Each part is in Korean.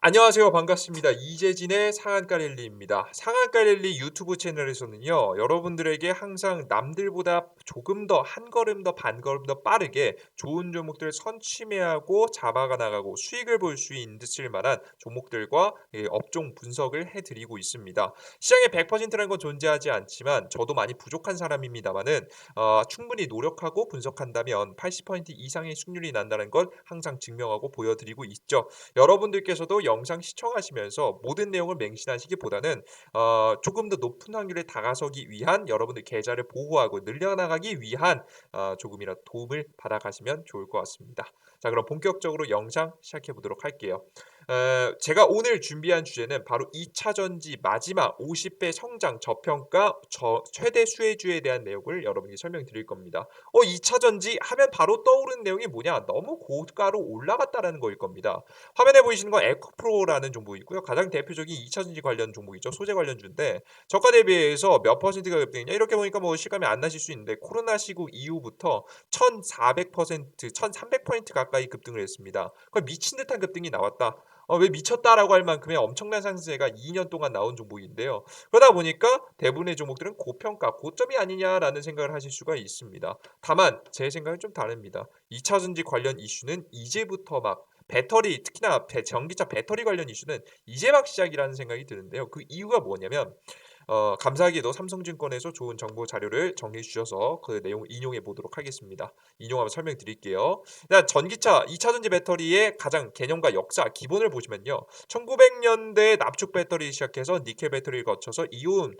안녕하세요. 반갑습니다. 이재진의 상한가랠리입니다. 상한가랠리 유튜브 채널에서는요, 여러분들에게 항상 남들보다 조금 더 한 걸음 더 반 걸음 더 빠르게 좋은 종목들을 선취매하고 잡아가 나가고 수익을 볼 수 있을 만한 종목들과 업종 분석을 해드리고 있습니다. 시장에 100%라는 건 존재하지 않지만 저도 많이 부족한 사람입니다만은 충분히 노력하고 분석한다면 80% 이상의 수익률이 난다는 걸 항상 증명하고 보여드리고 있죠. 여러분들께서도 영상 시청하시면서 모든 내용을 맹신하시기보다는 조금 더 높은 확률에 다가서기 위한 여러분들 계좌를 보호하고 늘려나가기 위한 조금이라도 도움을 받아가시면 좋을 것 같습니다. 자, 그럼 본격적으로 영상 시작해 보도록 할게요. 제가 오늘 준비한 주제는 바로 2차 전지 마지막 50배 성장 저평가 최대 수혜주에 대한 내용을 여러분께 설명드릴 겁니다. 2차 전지 하면 바로 떠오르는 내용이 뭐냐? 너무 고가로 올라갔다라는 거일 겁니다. 화면에 보이시는 건 에코프로라는 종목이고요. 가장 대표적인 2차 전지 관련 종목이죠. 소재 관련주인데 저가 대비해서 몇 퍼센트가 급등했냐? 이렇게 보니까 뭐 실감이 안 나실 수 있는데 코로나 시국 이후부터 1,400%, 1,300% 가까이 급등을 했습니다. 거의 미친 듯한 급등이 나왔다. 왜 미쳤다라고 할 만큼의 엄청난 상승세가 2년 동안 나온 종목인데요. 그러다 보니까 대부분의 종목들은 고평가, 고점이 아니냐라는 생각을 하실 수가 있습니다. 다만 제 생각은 좀 다릅니다. 2차 전지 관련 이슈는 이제부터 막 배터리 특히나 전기차 배터리 관련 이슈는 이제 막 시작이라는 생각이 드는데요. 그 이유가 뭐냐면 감사하게도 삼성증권에서 좋은 정보 자료를 정리해 주셔서 그 내용을 인용해 보도록 하겠습니다. 인용하면 설명드릴게요. 일단 전기차 2차 전지 배터리의 가장 개념과 역사 기본을 보시면요. 1900년대 납축 배터리 시작해서 니켈 배터리를 거쳐서 이온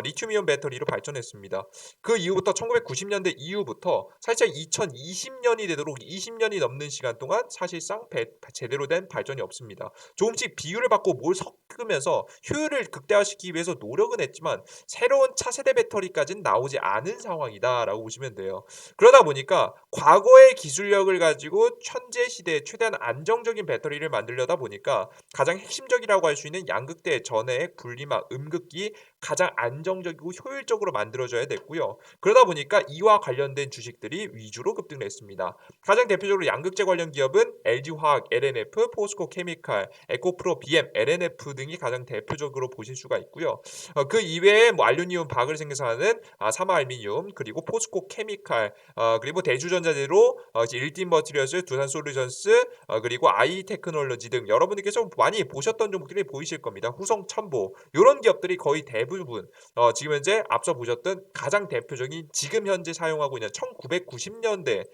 리튬이온 배터리로 발전했습니다. 그 이후부터 1990년대 이후부터 사실상 2020년이 되도록 20년이 넘는 시간 동안 사실상 제대로 된 발전이 없습니다. 조금씩 비율을 바꿔 뭘 섞으면서 효율을 극대화시키기 위해서 노력은 했지만 새로운 차세대 배터리까지는 나오지 않은 상황이다라고 보시면 돼요. 그러다 보니까 과거의 기술력을 가지고 현재 시대에 최대한 안정적인 배터리를 만들려다 보니까 가장 핵심적이라고 할 수 있는 양극대, 전해액, 분리막, 음극기 가장 안정적이고 효율적으로 만들어져야 됐고요. 그러다 보니까 이와 관련된 주식들이 위주로 급등을 했습니다. 가장 대표적으로 양극재 관련 기업은 LG화학, LNF, 포스코 케미칼, 에코프로, BM, LNF 등이 가장 대표적으로 보실 수가 있고요. 그 이외에 뭐 알루미늄 박을 생산하는 사마알미늄 그리고 포스코 케미칼 그리고 대주전자재로 이제 일진버티리어스, 두산솔루션스 그리고 아이테크놀로지 등 여러분들께서 많이 보셨던 종목들이 보이실 겁니다. 후성첨보 이런 기업들이 거의 대부분 지금 현재 앞서 보셨던 가장 대표적인 지금 현재 사용하고 있는 1990년대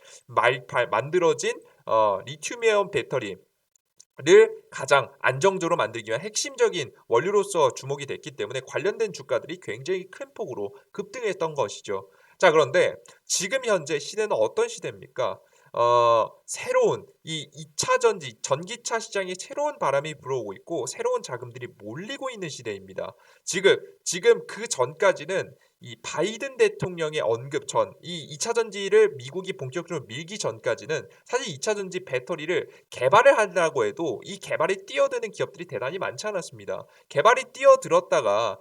만들어진 리튬이온 배터리 를 가장 안정적으로 만들기 위한 핵심적인 원료로서 주목이 됐기 때문에 관련된 주가들이 굉장히 큰 폭으로 급등했던 것이죠. 자, 그런데 지금 현재 시대는 어떤 시대입니까? 새로운 이 2차 전지, 전기차 시장에 새로운 바람이 불어오고 있고 새로운 자금들이 몰리고 있는 시대입니다. 지금 그 전까지는 이 바이든 대통령의 언급 전, 이 2차 전지를 미국이 본격적으로 밀기 전까지는 사실 2차 전지 배터리를 개발을 하려고 해도 이 개발에 뛰어드는 기업들이 대단히 많지 않았습니다. 개발이 뛰어들었다가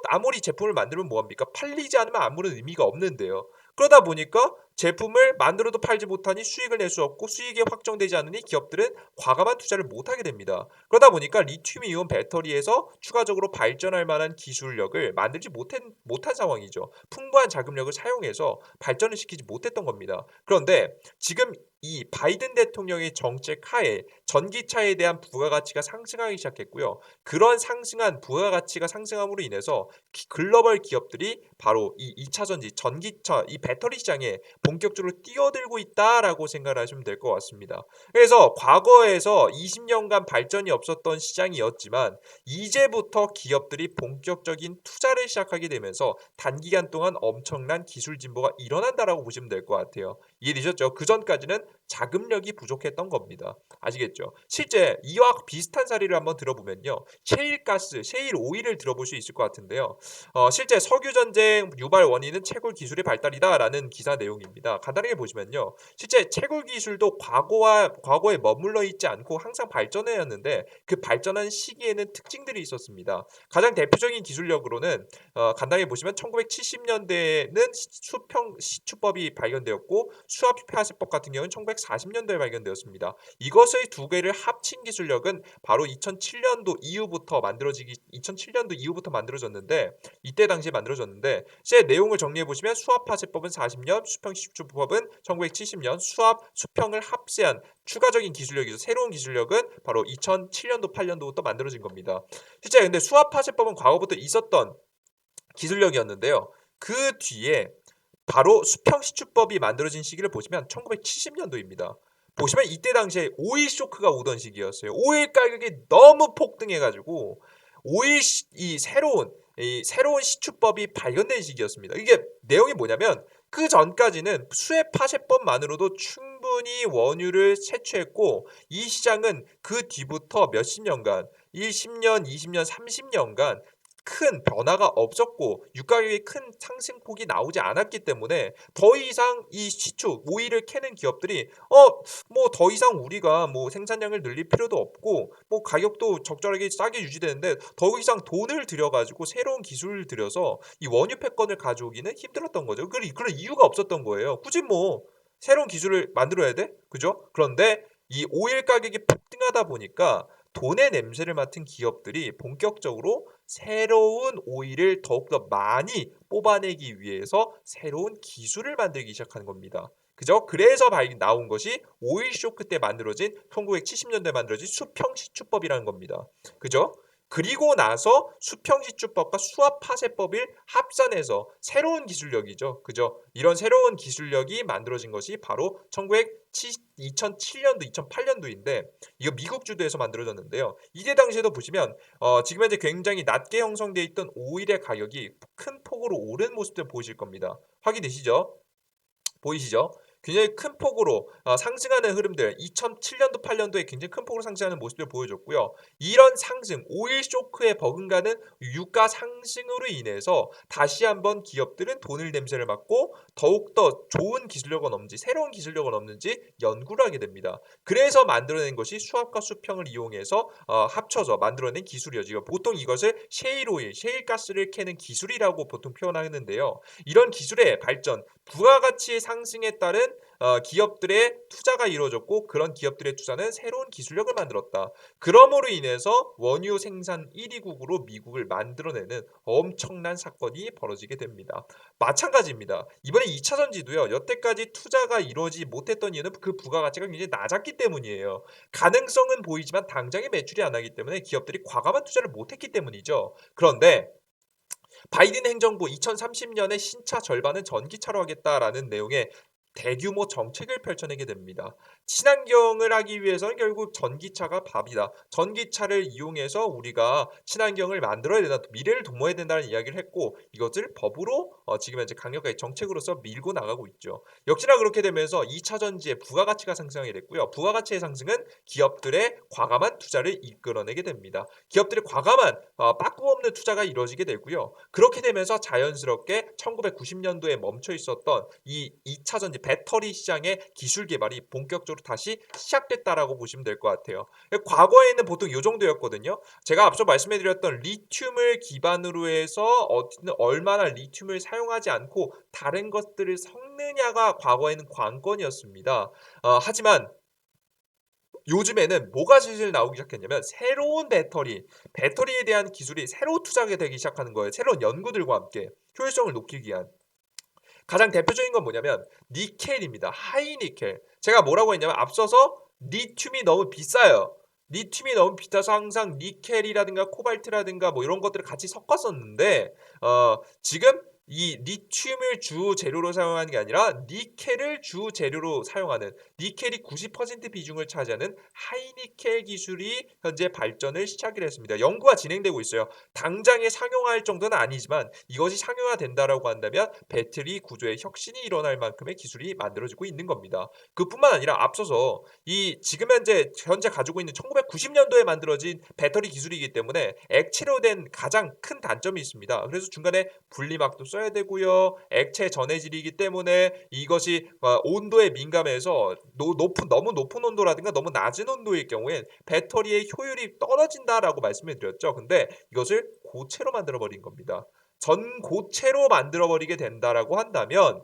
아무리 제품을 만들면 뭐합니까? 팔리지 않으면 아무런 의미가 없는데요. 그러다 보니까 제품을 만들어도 팔지 못하니 수익을 낼 수 없고 수익이 확정되지 않으니 기업들은 과감한 투자를 못하게 됩니다. 그러다 보니까 리튬이온 배터리에서 추가적으로 발전할 만한 기술력을 만들지 못한 상황이죠. 풍부한 자금력을 사용해서 발전을 시키지 못했던 겁니다. 그런데 지금 이 바이든 대통령의 정책 하에 전기차에 대한 부가가치가 상승하기 시작했고요. 그런 상승한 부가가치가 상승함으로 인해서 글로벌 기업들이 바로 이 2차 전지, 전기차, 이 배터리 시장에 본격적으로 뛰어들고 있다라고 생각을 하시면 될 것 같습니다. 그래서 과거에서 20년간 발전이 없었던 시장이었지만 이제부터 기업들이 본격적인 투자를 시작하게 되면서 단기간 동안 엄청난 기술 진보가 일어난다라고 보시면 될 것 같아요. 이해되셨죠? 그 전까지는 자금력이 부족했던 겁니다. 아시겠죠? 실제 이와 비슷한 사례를 한번 들어보면요. 셰일가스, 셰일 오일을 들어볼 수 있을 것 같은데요. 실제 석유 전쟁 유발 원인은 채굴 기술의 발달이다라는 기사 내용입니다. 간단하게 보시면요. 실제 채굴 기술도 과거에 머물러 있지 않고 항상 발전해 왔는데 그 발전한 시기에는 특징들이 있었습니다. 가장 대표적인 기술력으로는 간단히 보시면 1970년대에는 시추법이 발견되었고 수압 폐하세법 같은 경우는 1940년도에 발견되었습니다. 이것의 두 두 개를 합친 기술력은 바로 2007년도 이후부터 만들어졌는데 이때 당시에 만들어졌는데 이제 내용을 정리해 보시면 수압파쇄법은 40년, 수평시추법은 1970년 수평을 합세한 추가적인 기술력이죠. 새로운 기술력은 바로 2007년도 8년도부터 만들어진 겁니다. 실제 근데 수압파쇄법은 과거부터 있었던 기술력이었는데요. 그 뒤에 바로 수평시추법이 만들어진 시기를 보시면 1970년도입니다. 보시면 이때 당시에 오일 쇼크가 오던 시기였어요. 오일 가격이 너무 폭등해가지고 새로운 시추법이 발견된 시기였습니다. 이게 내용이 뭐냐면 그 전까지는 수액 파쇄법만으로도 충분히 원유를 채취했고 이 시장은 그 뒤부터 몇십 년간, 이 10년, 20년, 30년간 큰 변화가 없었고 유가격의 큰 상승폭이 나오지 않았기 때문에 더 이상 이 시추 오일을 캐는 기업들이 뭐 더 이상 우리가 뭐 생산량을 늘릴 필요도 없고 뭐 가격도 적절하게 싸게 유지되는데 더 이상 돈을 들여가지고 새로운 기술을 들여서 이 원유 패권을 가져오기는 힘들었던 거죠. 그런 이유가 없었던 거예요. 굳이 뭐 새로운 기술을 만들어야 돼? 그죠? 그런데 이 오일 가격이 폭등하다 보니까 돈의 냄새를 맡은 기업들이 본격적으로 새로운 오일을 더욱더 많이 뽑아내기 위해서 새로운 기술을 만들기 시작하는 겁니다. 그죠? 그래서 나온 것이 오일 쇼크 때 만들어진 1970년대에 만들어진 수평시추법이라는 겁니다. 그죠? 그리고 나서 수평시추법과 수압파쇄법을 합산해서 새로운 기술력이죠. 그죠? 이런 새로운 기술력이 만들어진 것이 바로 2007년도, 2008년도인데 이거 미국 주도에서 만들어졌는데요. 이때 당시에도 보시면 지금 현재 굉장히 낮게 형성되어 있던 오일의 가격이 큰 폭으로 오른 모습들 보이실 겁니다. 확인되시죠? 보이시죠? 굉장히 큰 폭으로 상승하는 흐름들 2007년도 8년도에 굉장히 큰 폭으로 상승하는 모습을 보여줬고요. 이런 상승 오일 쇼크에 버금가는 유가 상승으로 인해서 다시 한번 기업들은 돈을 냄새를 맡고 더욱더 좋은 기술력은 없는지 새로운 기술력은 없는지 연구를 하게 됩니다. 그래서 만들어낸 것이 수압과 수평을 이용해서 합쳐서 만들어낸 기술이죠. 보통 이것을 셰일 오일, 셰일 가스를 캐는 기술이라고 보통 표현하는데요. 이런 기술의 발전, 부가가치 상승에 따른 기업들의 투자가 이루어졌고 그런 기업들의 투자는 새로운 기술력을 만들었다. 그러므로 인해서 원유 생산 1위국으로 미국을 만들어내는 엄청난 사건이 벌어지게 됩니다. 마찬가지입니다. 이번에 2차 전지도요. 여태까지 투자가 이루어지지 못했던 이유는 그 부가가치가 굉장히 낮았기 때문이에요. 가능성은 보이지만 당장에 매출이 안 나기 때문에 기업들이 과감한 투자를 못했기 때문이죠. 그런데 바이든 행정부 2030년에 신차 절반은 전기차로 하겠다라는 내용의 대규모 정책을 펼쳐내게 됩니다. 친환경을 하기 위해서는 결국 전기차가 밥이다. 전기차를 이용해서 우리가 친환경을 만들어야 된다. 미래를 도모해야 된다는 이야기를 했고 이것을 법으로 지금 현재 강력하게 정책으로서 밀고 나가고 있죠. 역시나 그렇게 되면서 2차 전지의 부가가치가 상승하게 됐고요. 부가가치의 상승은 기업들의 과감한 투자를 이끌어내게 됩니다. 기업들의 과감한 빠꾸 없는 투자가 이루어지게 되고요. 그렇게 되면서 자연스럽게 1990년도에 멈춰 있었던 이 2차 전지 배터리 시장의 기술 개발이 본격적으로 다시 시작됐다라고 보시면 될 것 같아요. 과거에는 보통 이 정도였거든요. 제가 앞서 말씀해드렸던 리튬을 기반으로 해서 얼마나 리튬을 사용하지 않고 다른 것들을 섞느냐가 과거에는 관건이었습니다. 하지만 요즘에는 뭐가 슬슬 나오기 시작했냐면 새로운 배터리에 대한 기술이 새로 투자하게 되기 시작하는 거예요. 새로운 연구들과 함께 효율성을 높이기 위한. 가장 대표적인 건 뭐냐면 니켈입니다. 하이니켈. 제가 뭐라고 했냐면 앞서서 리튬이 너무 비싸요. 리튬이 너무 비싸서 항상 니켈이라든가 코발트라든가 뭐 이런 것들을 같이 섞었었는데 지금 이 리튬을 주 재료로 사용하는 게 아니라 니켈을 주 재료로 사용하는 니켈이 90% 비중을 차지하는 하이니켈 기술이 현재 발전을 시작을 했습니다. 연구가 진행되고 있어요. 당장에 상용화할 정도는 아니지만 이것이 상용화된다라고 한다면 배터리 구조의 혁신이 일어날 만큼의 기술이 만들어지고 있는 겁니다. 그뿐만 아니라 앞서서 이 지금 현재 가지고 있는 1990년도에 만들어진 배터리 기술이기 때문에 액체로 된 가장 큰 단점이 있습니다. 그래서 중간에 분리막도 써야 되고요. 액체 전해질이기 때문에 이것이 온도에 민감해서 너무 높은 온도라든가 너무 낮은 온도일 경우엔 배터리의 효율이 떨어진다라고 말씀을 드렸죠. 근데 이것을 고체로 만들어 버린 겁니다. 전고체로 만들어 버리게 된다라고 한다면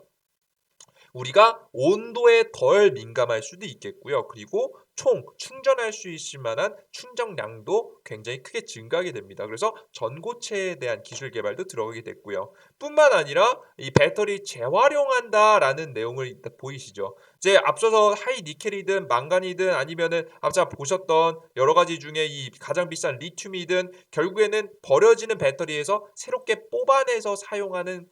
우리가 온도에 덜 민감할 수도 있겠고요. 그리고 총 충전할 수 있을 만한 충전량도 굉장히 크게 증가하게 됩니다. 그래서 전고체에 대한 기술 개발도 들어가게 됐고요. 뿐만 아니라 이 배터리 재활용한다라는 내용을 보이시죠? 이제 앞서서 하이 니켈이든 망간이든 아니면은 아까 보셨던 여러 가지 중에 이 가장 비싼 리튬이든 결국에는 버려지는 배터리에서 새롭게 뽑아내서 사용하는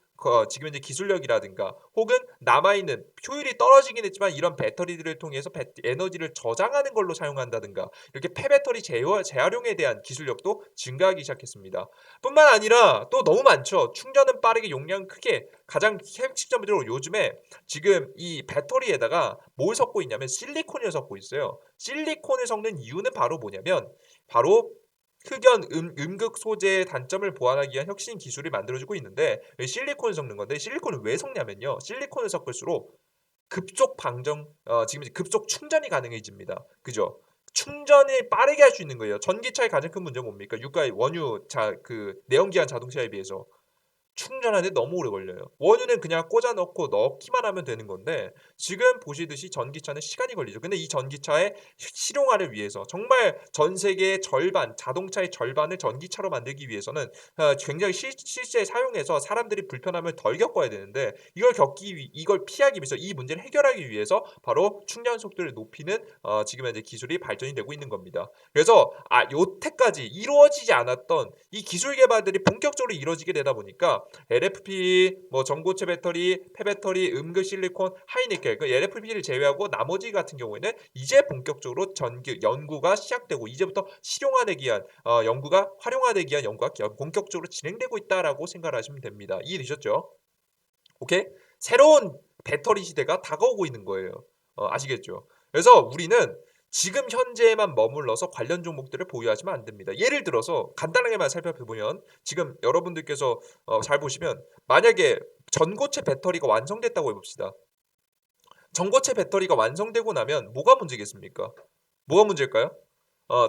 지금 현재 기술력이라든가 혹은 남아있는 효율이 떨어지긴 했지만 이런 배터리들을 통해서 에너지를 저장하는 걸로 사용한다든가 이렇게 폐배터리 재활용에 대한 기술력도 증가하기 시작했습니다. 뿐만 아니라 또 너무 많죠. 충전은 빠르게 용량 크게 가장 핵심적으로 요즘에 지금 이 배터리에다가 뭘 섞고 있냐면 실리콘을 섞고 있어요. 실리콘을 섞는 이유는 바로 뭐냐면 바로 흑연, 음극 소재의 단점을 보완하기 위한 혁신 기술이 만들어지고 있는데 실리콘을 섞는 건데 실리콘을 왜 섞냐면요. 실리콘을 섞을수록 급속 방정 지금 이제 급속 충전이 가능해집니다. 그죠? 충전이 빠르게 할 수 있는 거예요. 전기차의 가장 큰 문제는 뭡니까? 유가 원유 내연기관 자동차에 비해서 충전하는데 너무 오래 걸려요. 원유는 그냥 꽂아 넣고 넣기만 하면 되는 건데 지금 보시듯이 전기차는 시간이 걸리죠. 근데 이 전기차의 실용화를 위해서 정말 전 세계의 절반, 자동차의 절반을 전기차로 만들기 위해서는 굉장히 실제 사용해서 사람들이 불편함을 덜 겪어야 되는데 이걸 피하기 위해서 이 문제를 해결하기 위해서 바로 충전 속도를 높이는 지금 현재 기술이 발전이 되고 있는 겁니다. 그래서 요태까지 이루어지지 않았던 이 기술 개발들이 본격적으로 이루어지게 되다 보니까 LFP, 뭐 전고체 배터리, 폐배터리, 음극 실리콘, 하이니켈, 그 LFP를 제외하고 나머지 같은 경우에는 이제 본격적으로 연구가 시작되고 이제부터 실용화되기 위한 연구가 활용화되기 위한 연구가 본격적으로 진행되고 있다라고 생각을 하시면 됩니다. 이해되셨죠? 오케이? 새로운 배터리 시대가 다가오고 있는 거예요. 아시겠죠? 그래서 우리는 지금 현재에만 머물러서 관련 종목들을 보유하시면 안 됩니다. 예를 들어서 간단하게만 살펴보면 지금 여러분들께서 잘 보시면 만약에 전고체 배터리가 완성됐다고 해봅시다. 전고체 배터리가 완성되고 나면 뭐가 문제겠습니까? 뭐가 문제일까요?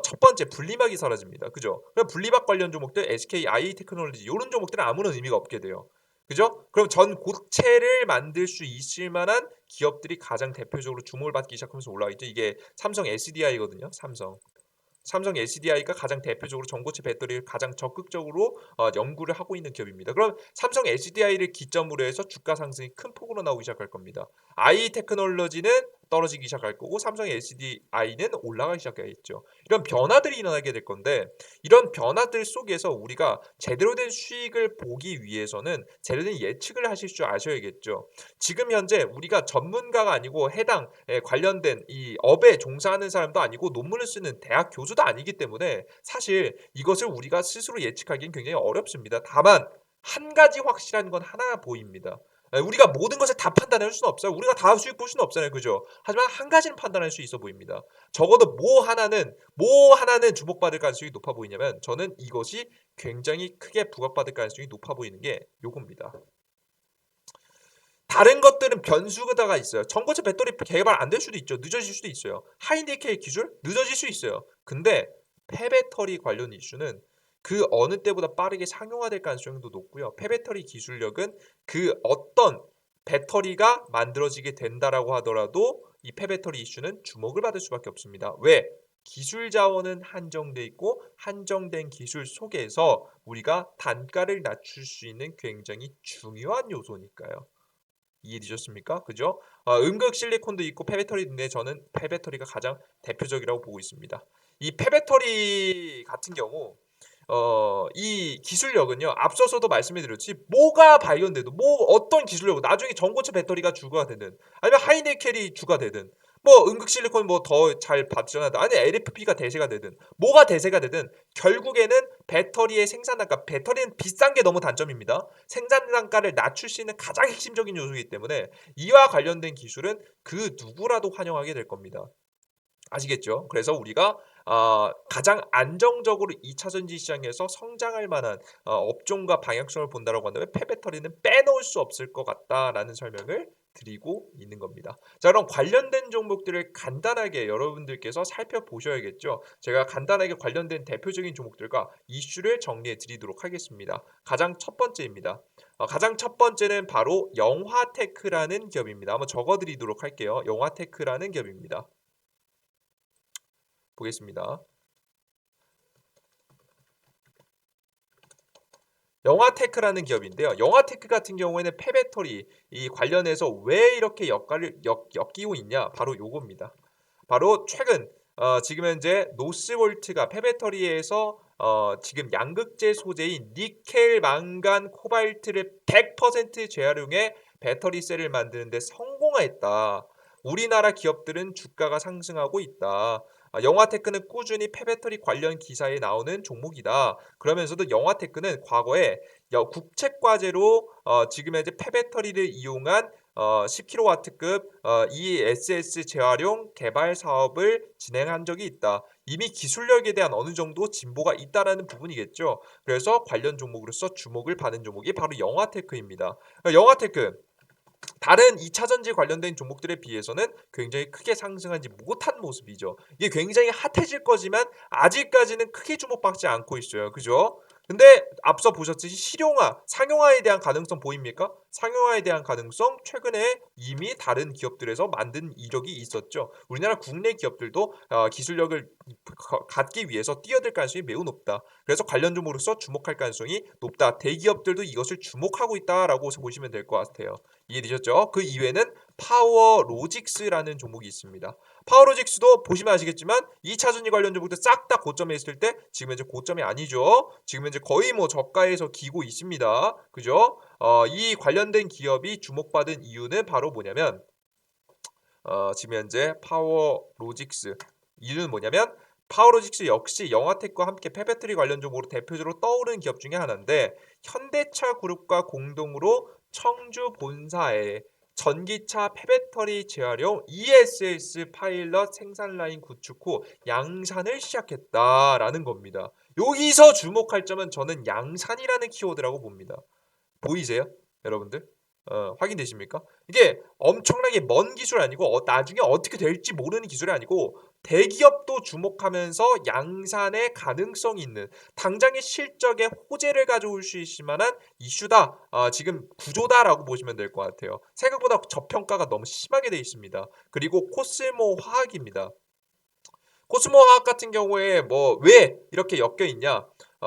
첫 번째 분리막이 사라집니다. 그죠? 그럼 분리막 관련 종목들 SK, i 테크놀로지 이런 종목들은 아무런 의미가 없게 돼요. 그죠? 그럼 전 고체를 만들 수 있을 만한 기업들이 가장 대표적으로 주목을 받기 시작하면서 올라가겠죠. 이게 삼성 SDI거든요. 삼성 SDI가 가장 대표적으로 전고체 배터리를 가장 적극적으로 연구를 하고 있는 기업입니다. 그럼 삼성 SDI를 기점으로 해서 주가 상승이 큰 폭으로 나오기 시작할 겁니다. i 테크놀로지는 떨어지기 시작할 거고 삼성 SDI는 올라가기 시작하겠죠. 이런 변화들이 일어나게 될 건데 이런 변화들 속에서 우리가 제대로 된 수익을 보기 위해서는 제대로 된 예측을 하실 줄 아셔야겠죠. 지금 현재 우리가 전문가가 아니고 해당 관련된 이 업에 종사하는 사람도 아니고 논문을 쓰는 대학 교수도 아니기 때문에 사실 이것을 우리가 스스로 예측하기는 굉장히 어렵습니다. 다만 한 가지 확실한 건 하나 보입니다. 우리가 모든 것을 다 판단할 수는 없어요. 우리가 다 수익 볼 수는 없잖아요. 그죠? 하지만 한 가지는 판단할 수 있어 보입니다. 적어도 뭐 하나는 주목받을 가능성이 높아 보이냐면 저는 이것이 굉장히 크게 부각받을 가능성이 높아 보이는 게 요겁니다. 다른 것들은 변수가 있어요. 전고체 배터리 개발 안 될 수도 있죠. 늦어질 수도 있어요. 하이니켈 기술 늦어질 수 있어요. 근데 폐배터리 관련 이슈는 그 어느 때보다 빠르게 상용화될 가능성도 높고요. 폐배터리 기술력은 그 어떤 배터리가 만들어지게 된다라고 하더라도 이 폐배터리 이슈는 주목을 받을 수밖에 없습니다. 왜? 기술 자원은 한정돼 있고 한정된 기술 속에서 우리가 단가를 낮출 수 있는 굉장히 중요한 요소니까요. 이해되셨습니까? 그죠? 음극 실리콘도 있고 폐배터리인데 저는 폐배터리가 가장 대표적이라고 보고 있습니다. 이 폐배터리 같은 경우 이 기술력은요. 앞서서도 말씀해 드렸지 뭐가 발견돼도 뭐 어떤 기술력 나중에 전고체 배터리가 주가 되든 아니면 하이니켈이 주가 되든 뭐 음극 실리콘 뭐 더 잘 발전하든 아니 LFP가 대세가 되든 뭐가 대세가 되든 결국에는 배터리의 생산 단가 배터리는 비싼 게 너무 단점입니다. 생산 단가를 낮출 수 있는 가장 핵심적인 요소이기 때문에 이와 관련된 기술은 그 누구라도 환영하게 될 겁니다. 아시겠죠? 그래서 우리가 가장 안정적으로 2차 전지 시장에서 성장할 만한 업종과 방향성을 본다라고 한다면 폐배터리는 빼놓을 수 없을 것 같다라는 설명을 드리고 있는 겁니다. 자, 그럼 관련된 종목들을 간단하게 여러분들께서 살펴보셔야겠죠. 제가 간단하게 관련된 대표적인 종목들과 이슈를 정리해 드리도록 하겠습니다. 가장 첫 번째입니다. 가장 첫 번째는 바로 영화테크라는 기업입니다. 한번 적어 드리도록 할게요. 영화테크라는 기업입니다. 보겠습니다. 영화테크라는 기업인데요. 영화테크 같은 경우에는 폐배터리 이 관련해서 왜 이렇게 엮이고 있냐? 바로 요겁니다. 바로 최근 지금 현재 노스볼트가 폐배터리에서 지금 양극재 소재인 니켈, 망간, 코발트를 100% 재활용해 배터리 셀을 만드는 데 성공했다. 우리나라 기업들은 주가가 상승하고 있다. 영화테크는 꾸준히 폐배터리 관련 기사에 나오는 종목이다. 그러면서도 영화테크는 과거에 국책과제로 지금 현재 폐배터리를 이용한 10kW급 ESS 재활용 개발 사업을 진행한 적이 있다. 이미 기술력에 대한 어느 정도 진보가 있다라는 부분이겠죠. 그래서 관련 종목으로서 주목을 받은 종목이 바로 영화테크입니다. 영화테크 다른 2차 전지 관련된 종목들에 비해서는 굉장히 크게 상승하지 못한 모습이죠. 이게 굉장히 핫해질 거지만 아직까지는 크게 주목받지 않고 있어요. 그죠? 근데 앞서 보셨듯이 실용화, 상용화에 대한 가능성 보입니까? 상용화에 대한 가능성 최근에 이미 다른 기업들에서 만든 이력이 있었죠. 우리나라 국내 기업들도 기술력을 갖기 위해서 뛰어들 가능성이 매우 높다. 그래서 관련 종목으로서 주목할 가능성이 높다. 대기업들도 이것을 주목하고 있다라고 보시면 될 것 같아요. 이해되셨죠? 그 이외에는 파워로직스라는 종목이 있습니다. 파워로직스도 보시면 아시겠지만 2차 전지 관련 종목들 싹 다 고점에 있을 때 지금 현재 고점이 아니죠. 지금 현재 거의 뭐 저가에서 기고 있습니다. 그죠? 이 관련된 기업이 주목받은 이유는 바로 뭐냐면 지금 현재 파워로직스 이유는 뭐냐면 파워로직스 역시 영화텍과 함께 폐배터리 관련 종목으로 대표적으로 떠오르는 기업 중에 하나인데 현대차 그룹과 공동으로 청주 본사에 전기차 폐배터리 재활용 ESS 파일럿 생산 라인 구축 후 양산을 시작했다라는 겁니다. 여기서 주목할 점은 저는 양산이라는 키워드라고 봅니다. 보이세요? 여러분들? 확인되십니까? 이게 엄청나게 먼 기술 아니고 나중에 어떻게 될지 모르는 기술이 아니고 대기업도 주목하면서 양산의 가능성이 있는 당장의 실적에 호재를 가져올 수 있을 만한 이슈다. 지금 구조다라고 보시면 될 것 같아요. 생각보다 저평가가 너무 심하게 돼 있습니다. 그리고 코스모 화학입니다. 코스모 화학 같은 경우에 뭐 왜 이렇게 엮여 있냐?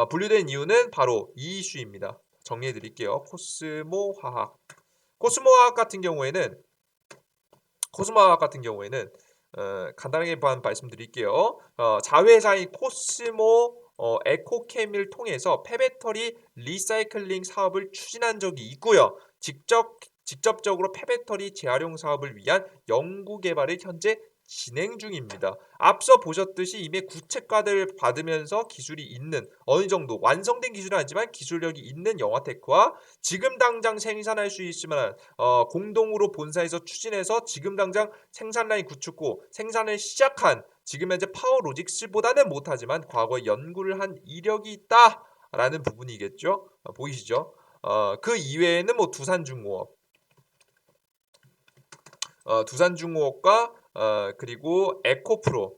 분류된 이유는 바로 이 이슈입니다. 정리해 드릴게요. 코스모 화학. 코스모 화학 같은 경우에는 간단하게 말씀드릴게요. 자회사인 코스모 에코케미를 통해서 폐배터리 리사이클링 사업을 추진한 적이 있고요. 직접적으로 폐배터리 재활용 사업을 위한 연구 개발을 현재 진행 중입니다. 앞서 보셨듯이 이미 구체과를 받으면서 기술이 있는 어느 정도 완성된 기술은 아니지만 기술력이 있는 영화테크와 지금 당장 생산할 수 있을 만한 공동으로 본사에서 추진해서 지금 당장 생산 라인 구축 후 생산을 시작한 지금 현재 파워로직스보다는 못하지만 과거에 연구를 한 이력이 있다라는 부분이겠죠. 보이시죠? 그 이외에는 뭐 두산중공업과 그리고 에코프로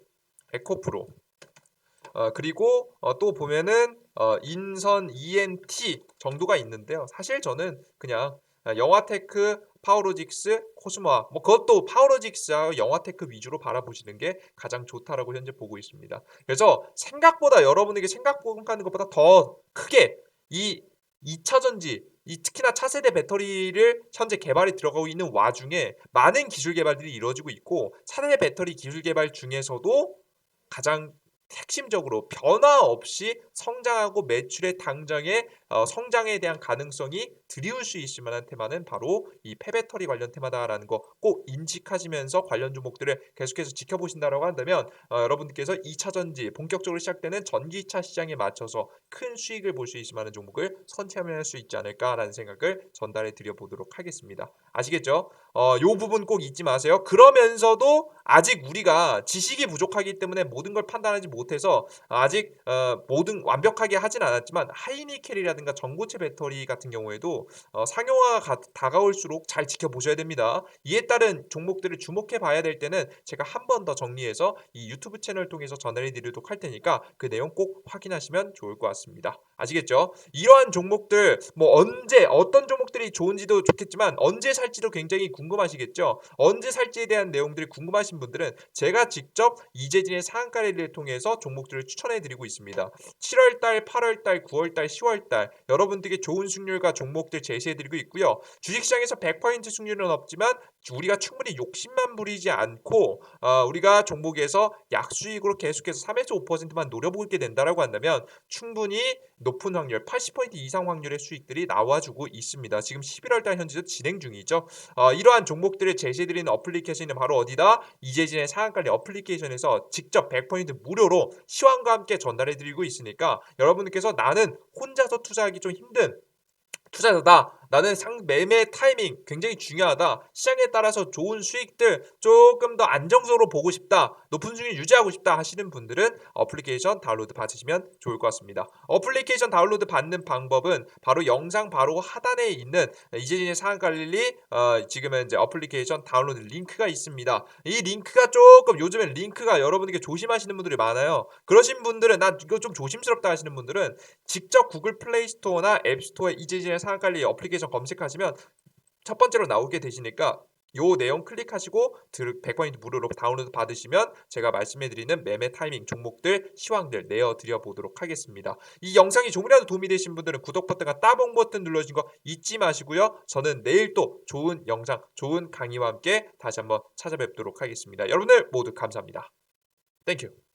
그리고 또 보면은 인선 ENT 정도가 있는데요. 사실 저는 그냥 영화테크, 파워로직스, 코스모아 뭐 그것도 파워로직스와 영화테크 위주로 바라보시는 게 가장 좋다라고 현재 보고 있습니다. 그래서 생각보다 여러분에게 생각하는 것보다 더 크게 이 2차 전지 특히나 차세대 배터리를 현재 개발이 들어가고 있는 와중에 많은 기술 개발들이 이루어지고 있고 차세대 배터리 기술 개발 중에서도 가장 핵심적으로 변화 없이 성장하고 매출의 당장의 성장에 대한 가능성이 드리울 수 있을 만한 테마는 바로 이 폐배터리 관련 테마다라는 거 꼭 인식하시면서 관련 종목들을 계속해서 지켜보신다라고 한다면 여러분들께서 2차 전지 본격적으로 시작되는 전기차 시장에 맞춰서 큰 수익을 볼 수 있을 만한 종목을 선택할 수 있지 않을까라는 생각을 전달해 드려 보도록 하겠습니다. 아시겠죠? 요 부분 꼭 잊지 마세요. 그러면서도 아직 우리가 지식이 부족하기 때문에 모든 걸 판단하지 못해서 아직 모든 완벽하게 하진 않았지만 하이니켈이라든가 배터리라든가 전고체 배터리 같은 경우에도 상용화가 다가올수록 잘 지켜보셔야 됩니다. 이에 따른 종목들을 주목해 봐야 될 때는 제가 한 번 더 정리해서 이 유튜브 채널 통해서 전달해 드리도록 할 테니까 그 내용 꼭 확인하시면 좋을 것 같습니다. 아시겠죠? 이러한 종목들 뭐 언제 어떤 종목들이 좋은지도 좋겠지만 언제 살지도 굉장히 궁금하시겠죠? 언제 살지에 대한 내용들이 궁금하신 분들은 제가 직접 이재진의 상한가 랠리를 통해서 종목들을 추천해 드리고 있습니다. 7월 달, 8월 달, 9월 달, 10월 달 여러분들에게 좋은 수익률과 종목들 제시해 드리고 있고요. 주식시장에서 100% 수익률은 없지만 우리가 충분히 욕심만 부리지 않고 우리가 종목에서 약수익으로 계속해서 3에서 5%만 노려보게 된다라고 한다면 충분히 높은 확률, 80% 이상 확률의 수익들이 나와주고 있습니다. 지금 11월 달 현재도 진행 중이죠. 이러한 종목들을 제시해드리는 어플리케이션은 바로 어디다? 이재진의 상한관리 어플리케이션에서 직접 100% 무료로 시황과 함께 전달해드리고 있으니까 여러분들께서 나는 혼자서 투자하기 좀 힘든 투자자다. 나는 매매 타이밍 굉장히 중요하다. 시장에 따라서 좋은 수익들 조금 더 안정적으로 보고 싶다. 높은 수익 유지하고 싶다 하시는 분들은 어플리케이션 다운로드 받으시면 좋을 것 같습니다. 어플리케이션 다운로드 받는 방법은 바로 영상 바로 하단에 있는 이재진의 상한관리 지금은 이제 어플리케이션 다운로드 링크가 있습니다. 이 링크가 조금 요즘엔 링크가 여러분에게 조심하시는 분들이 많아요. 그러신 분들은 난 이거 좀 조심스럽다 하시는 분들은 직접 구글 플레이 스토어나 앱 스토어에 이재진의 상한관리 어플리케이션 검색하시면 첫 번째로 나오게 되시니까 요 내용 클릭하시고 100% 무료로 다운로드 받으시면 제가 말씀해드리는 매매 타이밍 종목들 시황들 내어드려 보도록 하겠습니다. 이 영상이 조금이라도 도움이 되신 분들은 구독 버튼과 따봉 버튼 눌러주신 거 잊지 마시고요. 저는 내일 또 좋은 영상 좋은 강의와 함께 다시 한번 찾아뵙도록 하겠습니다. 여러분들 모두 감사합니다. 땡큐.